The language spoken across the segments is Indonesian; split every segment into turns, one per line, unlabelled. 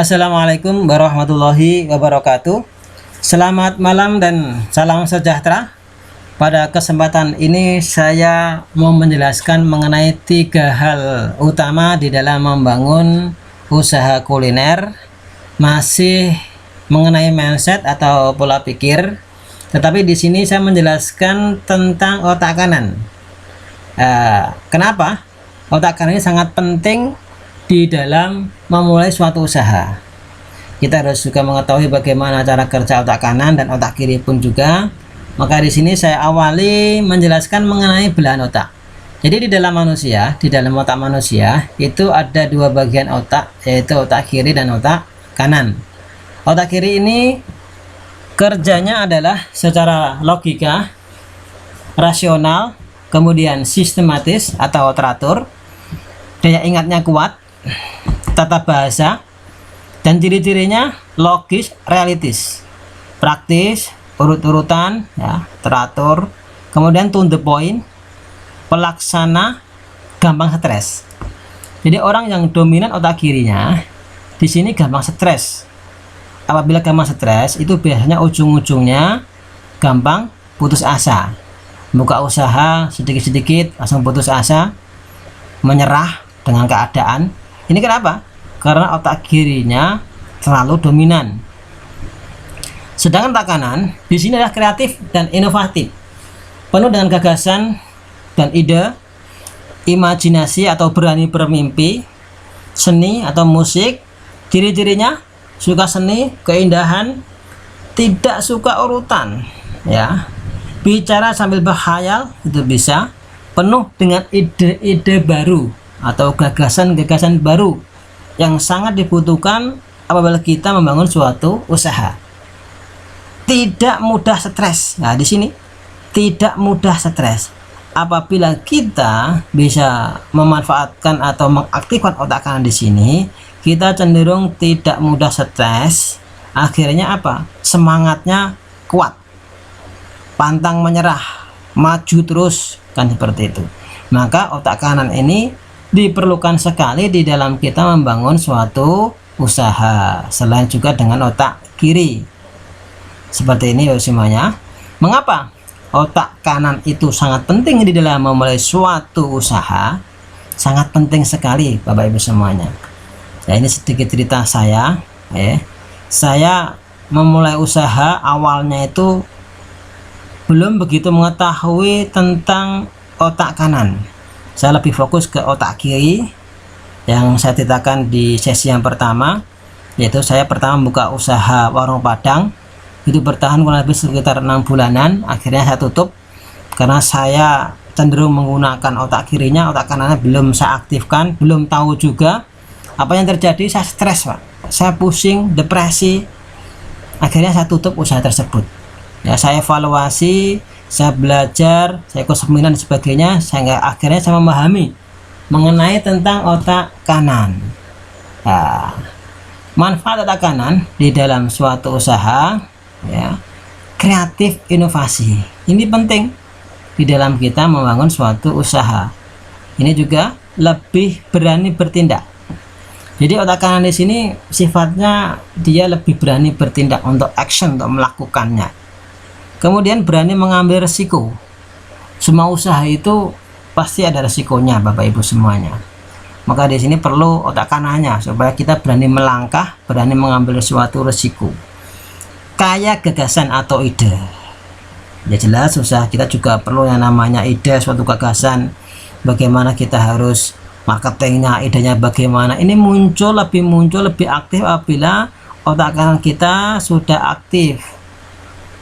Assalamualaikum warahmatullahi wabarakatuh. Selamat malam dan salam sejahtera. Pada kesempatan ini saya mau menjelaskan mengenai 3 hal utama di dalam membangun usaha kuliner. Masih mengenai mindset atau pola pikir. Tetapi di sini saya menjelaskan tentang otak kanan. Kenapa? Otak kanan ini sangat penting di dalam memulai suatu usaha. Kita harus juga mengetahui bagaimana cara kerja otak kanan dan otak kiri pun juga. Maka di sini saya awali menjelaskan mengenai belahan otak. Jadi di dalam manusia, di dalam otak manusia itu ada 2 bagian otak, yaitu otak kiri dan otak kanan. Otak kiri ini kerjanya adalah secara logika, rasional, kemudian sistematis atau teratur, daya ingatnya kuat, tata bahasa, dan ciri-cirinya logis, realistis, praktis, urut-urutan, ya, teratur, kemudian to the point, pelaksana, gampang stres. Jadi orang yang dominan otak kirinya di sini gampang stres. Apabila gampang stres itu biasanya ujung-ujungnya gampang putus asa, buka usaha sedikit-sedikit langsung putus asa, menyerah dengan keadaan. Ini kenapa? Karena otak kirinya terlalu dominan. Sedangkan otak kanan di sini adalah kreatif dan inovatif, penuh dengan gagasan dan ide, imajinasi atau berani bermimpi, seni atau musik. Ciri-cirinya suka seni, keindahan, tidak suka urutan, ya. Bicara sambil berkhayal itu bisa, penuh dengan ide-ide baru atau gagasan-gagasan baru yang sangat dibutuhkan apabila kita membangun suatu usaha. Tidak mudah stres. Nah, di sini tidak mudah stres. Apabila kita bisa memanfaatkan atau mengaktifkan otak kanan di sini, kita cenderung tidak mudah stres. Akhirnya apa? Semangatnya kuat, pantang menyerah, maju terus, kan seperti itu. Maka otak kanan ini diperlukan sekali di dalam kita membangun suatu usaha, selain juga dengan otak kiri. Seperti ini ya semuanya. Mengapa otak kanan itu sangat penting di dalam memulai suatu usaha? Sangat penting sekali Bapak Ibu semuanya. Ya, ini sedikit cerita saya. Saya memulai usaha awalnya itu belum begitu mengetahui tentang otak kanan. Saya lebih fokus ke otak kiri yang saya ceritakan di sesi yang pertama, yaitu saya pertama membuka usaha warung Padang. Itu bertahan kurang lebih sekitar 6 bulanan. Akhirnya saya tutup karena saya cenderung menggunakan otak kirinya, otak kanannya belum saya aktifkan, belum tahu juga apa yang terjadi. Saya stres, Pak, saya pusing, depresi. Akhirnya saya tutup usaha tersebut. Ya, saya evaluasi, saya belajar, saya ikut seminar dan sebagainya, akhirnya saya memahami mengenai tentang otak kanan. Nah, manfaat otak kanan di dalam suatu usaha, ya, kreatif, inovasi. Ini penting di dalam kita membangun suatu usaha. Ini juga lebih berani bertindak. Jadi otak kanan di sini sifatnya dia lebih berani bertindak untuk action, untuk melakukannya. Kemudian berani mengambil resiko. Semua usaha itu pasti ada resikonya Bapak Ibu semuanya. Maka di sini perlu otak kanannya supaya kita berani melangkah, berani mengambil suatu resiko. Kayak gagasan atau ide. Ya jelas usaha kita juga perlu yang namanya ide, suatu gagasan. Bagaimana kita harus marketingnya, idenya bagaimana. Ini muncul lebih aktif apabila otak kanan kita sudah aktif.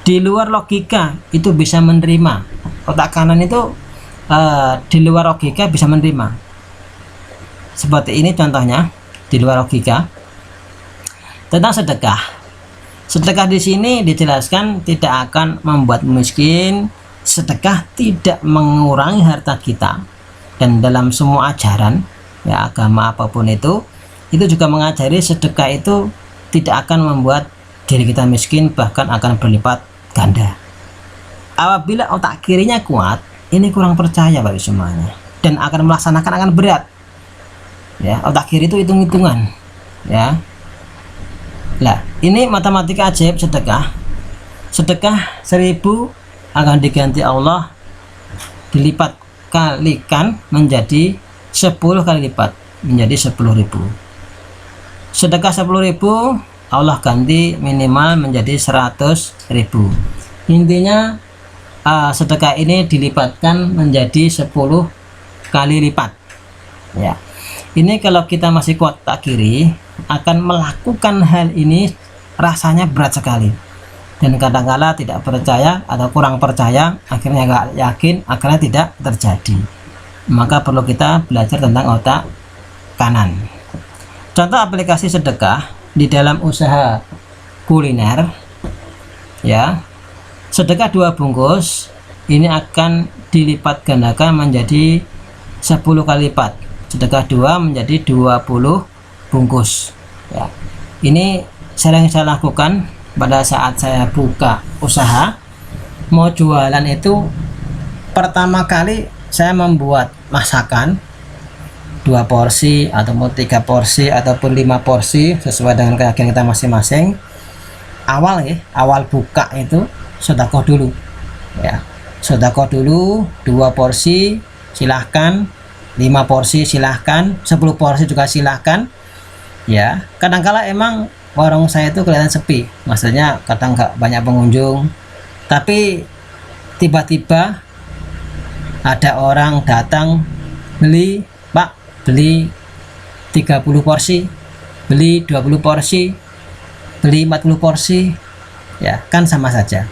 Di luar logika itu bisa menerima. Otak kanan itu di luar logika bisa menerima. Seperti ini contohnya di luar logika tentang sedekah. Sedekah di sini dijelaskan tidak akan membuat miskin. Sedekah tidak mengurangi harta kita. Dan dalam semua ajaran, ya, agama apapun itu juga mengajari sedekah itu tidak akan membuat diri kita miskin, bahkan akan berlipat ganda. Apabila otak kirinya kuat, ini kurang percaya bagi semuanya dan akan melaksanakan akan berat. Ya, otak kiri itu hitung-hitungan, ya. Lah, ini matematika ajaib sedekah. Sedekah 1000 akan diganti Allah dilipat kalikan menjadi 10 kali lipat, menjadi 10.000. Sedekah 10.000 Allah ganti minimal menjadi 100.000. Intinya sedekah ini dilipatkan menjadi 10 kali lipat ya. Ini kalau kita masih kuat tak kiri, akan melakukan hal ini rasanya berat sekali, dan kadang-kala tidak percaya atau kurang percaya, akhirnya nggak yakin, akhirnya tidak terjadi. Maka perlu kita belajar tentang otak kanan. Contoh aplikasi sedekah di dalam usaha kuliner ya. Sedekah 2 bungkus ini akan dilipat gandakan menjadi 10 kali lipat. Sedekah 2 menjadi 20 bungkus ya. Ini sering saya lakukan pada saat saya buka usaha mau jualan. Itu pertama kali saya membuat masakan 2 porsi ataupun 3 porsi ataupun 5 porsi sesuai dengan keyakinan kita masing-masing. Awal buka itu sedekah dulu ya. Sedekah dulu 2 porsi silahkan, 5 porsi silahkan, 10 porsi juga silahkan ya. Kadangkala emang warung saya itu kelihatan sepi, maksudnya kadang nggak banyak pengunjung, tapi tiba-tiba ada orang datang beli, Pak, beli 30 porsi, beli 20 porsi, beli 40 porsi ya, kan sama saja.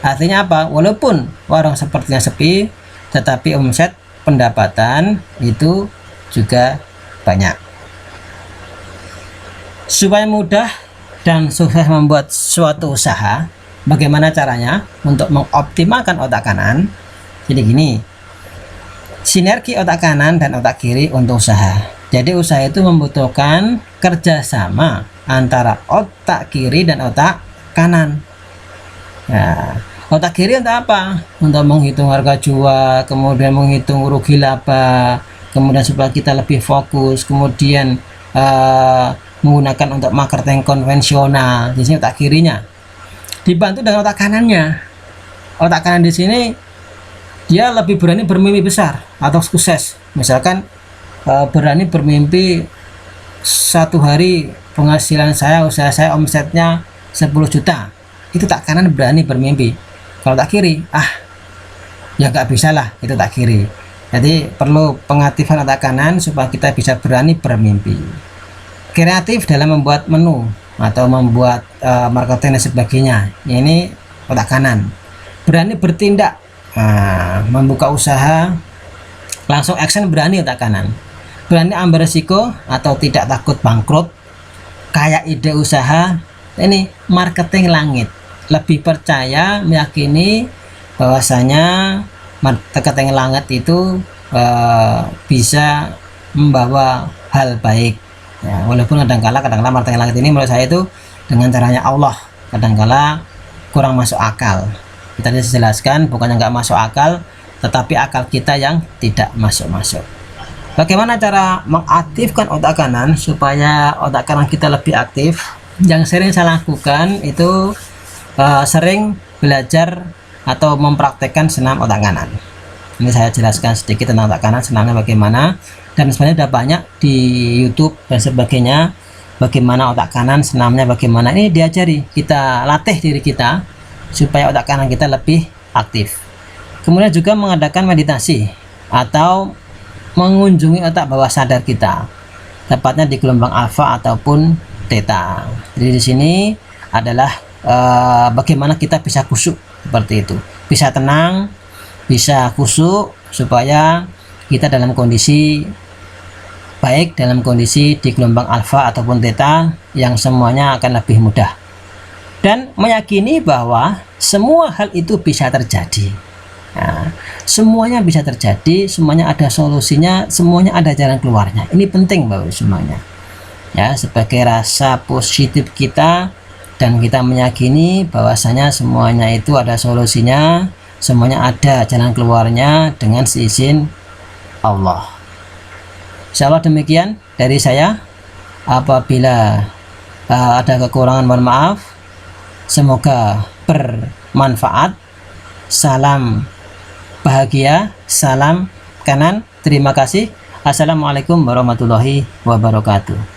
Artinya apa? Walaupun warung sepertinya sepi, tetapi omset pendapatan itu juga banyak. Supaya mudah dan sukses membuat suatu usaha, bagaimana caranya untuk mengoptimalkan otak kanan? Jadi gini, sinergi otak kanan dan otak kiri untuk usaha. Jadi usaha itu membutuhkan kerjasama antara otak kiri dan otak kanan. Nah, otak kiri untuk apa? Untuk menghitung harga jual, kemudian menghitung rugi laba, kemudian supaya kita lebih fokus, kemudian menggunakan untuk marketing konvensional. Di sini otak kirinya dibantu dengan otak kanannya. Otak kanan di sini dia lebih berani bermimpi besar atau sukses. Misalkan berani bermimpi 1 hari penghasilan saya, usaha saya omsetnya 10 juta. Itu tak kanan berani bermimpi. Kalau tak kiri, ya nggak bisa lah, itu tak kiri. Jadi perlu pengaktifan otak kanan supaya kita bisa berani bermimpi. Kreatif dalam membuat menu atau membuat marketing dan sebagainya, ini otak kanan. Berani bertindak, membuka usaha, langsung action, berani otak kanan. Berani ambil resiko atau tidak takut bangkrut, kayak ide usaha, ini marketing langit. Lebih percaya, meyakini bahwasanya marketing langit itu bisa membawa hal baik ya. Walaupun kadang-kala marketing langit ini menurut saya itu dengan caranya Allah kadang-kala kurang masuk akal. Kita jelaskan bukannya nggak masuk akal, tetapi akal kita yang tidak masuk-masuk. Bagaimana cara mengaktifkan otak kanan supaya otak kanan kita lebih aktif? Yang sering saya lakukan itu sering belajar atau mempraktekkan senam otak kanan. Ini saya jelaskan sedikit tentang otak kanan, senamnya bagaimana, dan sebenarnya sudah banyak di YouTube dan sebagainya bagaimana otak kanan, senamnya bagaimana. Ini diajari, kita latih diri kita supaya otak kanan kita lebih aktif. Kemudian juga mengadakan meditasi atau mengunjungi otak bawah sadar kita, tepatnya di gelombang alfa ataupun theta. Jadi di sini adalah bagaimana kita bisa khusyuk seperti itu, bisa tenang, bisa khusyuk supaya kita dalam kondisi baik, dalam kondisi di gelombang alfa ataupun theta yang semuanya akan lebih mudah, dan meyakini bahwa semua hal itu bisa terjadi. Nah, semuanya bisa terjadi, semuanya ada solusinya, semuanya ada jalan keluarnya. Ini penting Bapak semuanya ya, sebagai rasa positif kita, dan kita meyakini bahwasanya semuanya itu ada solusinya, semuanya ada jalan keluarnya dengan seizin Allah. Insyaallah demikian dari saya. Apabila ada kekurangan mohon maaf. Semoga bermanfaat. Salam bahagia, salam kanan. Terima kasih. Assalamualaikum warahmatullahi wabarakatuh.